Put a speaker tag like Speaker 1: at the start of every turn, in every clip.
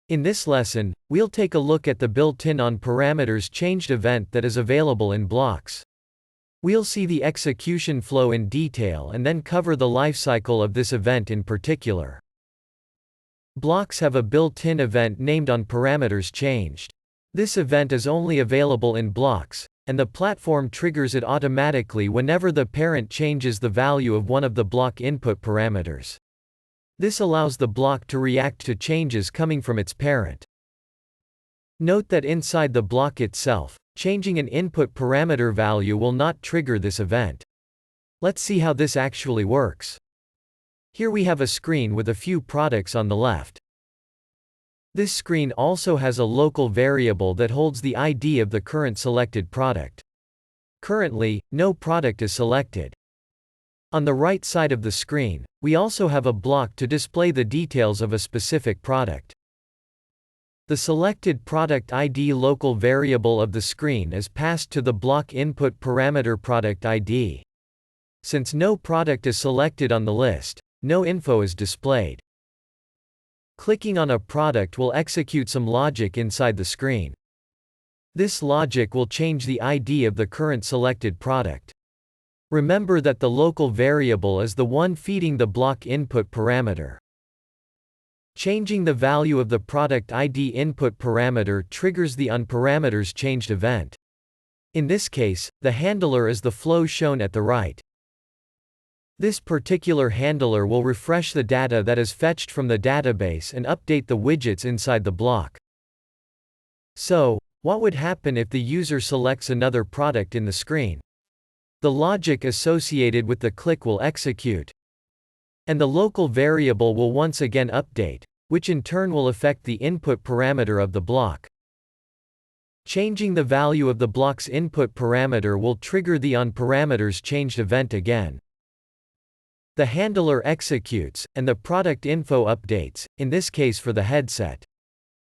Speaker 1: In this lesson, we'll take a look at the built-in onParameters changed event that is available in blocks. We'll see the execution flow in detail and then cover the lifecycle of this event in particular. Blocks have a built-in event named onParameters changed. This event is only available in blocks, and the platform triggers it automatically whenever the parent changes the value of one of the block input parameters. This allows the block to react to changes coming from its parent. Note that inside the block itself, changing an input parameter value will not trigger this event. Let's see how this actually works. Here we have a screen with a few products on the left. This screen also has a local variable that holds the ID of the current selected product. Currently, no product is selected. On the right side of the screen, we also have a block to display the details of a specific product. The selected product ID local variable of the screen is passed to the block input parameter product ID. Since no product is selected on the list, no info is displayed. Clicking on a product will execute some logic inside the screen. This logic will change the ID of the current selected product. Remember that the local variable is the one feeding the block input parameter. Changing the value of the product ID input parameter triggers the onParameters changed event. In this case, the handler is the flow shown at the right. This particular handler will refresh the data that is fetched from the database and update the widgets inside the block. So, what would happen if the user selects another product in the screen? The logic associated with the click will execute. And the local variable will once again update, which in turn will affect the input parameter of the block. Changing the value of the block's input parameter will trigger the onParameters changed event again. The handler executes, and the product info updates, in this case for the headset.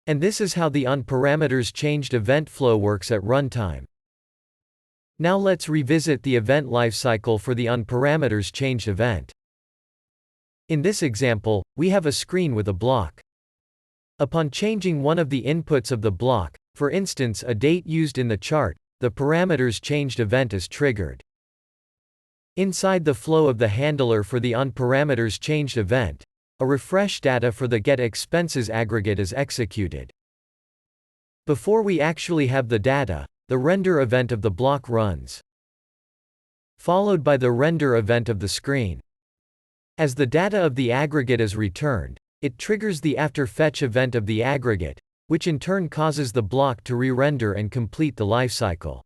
Speaker 1: And this is how the onParameters changed event flow works at runtime. Now let's revisit the event lifecycle for the onParameters changed event. In this example, we have a screen with a block. Upon changing one of the inputs of the block, for instance a date used in the chart, the parameters changed event is triggered. Inside the flow of the handler for the onParameters changed event, a refresh data for the get expenses aggregate is executed. Before we actually have the data, the render event of the block runs, followed by the render event of the screen. As the data of the aggregate is returned, it triggers the after-fetch event of the aggregate, which in turn causes the block to re-render and complete the lifecycle.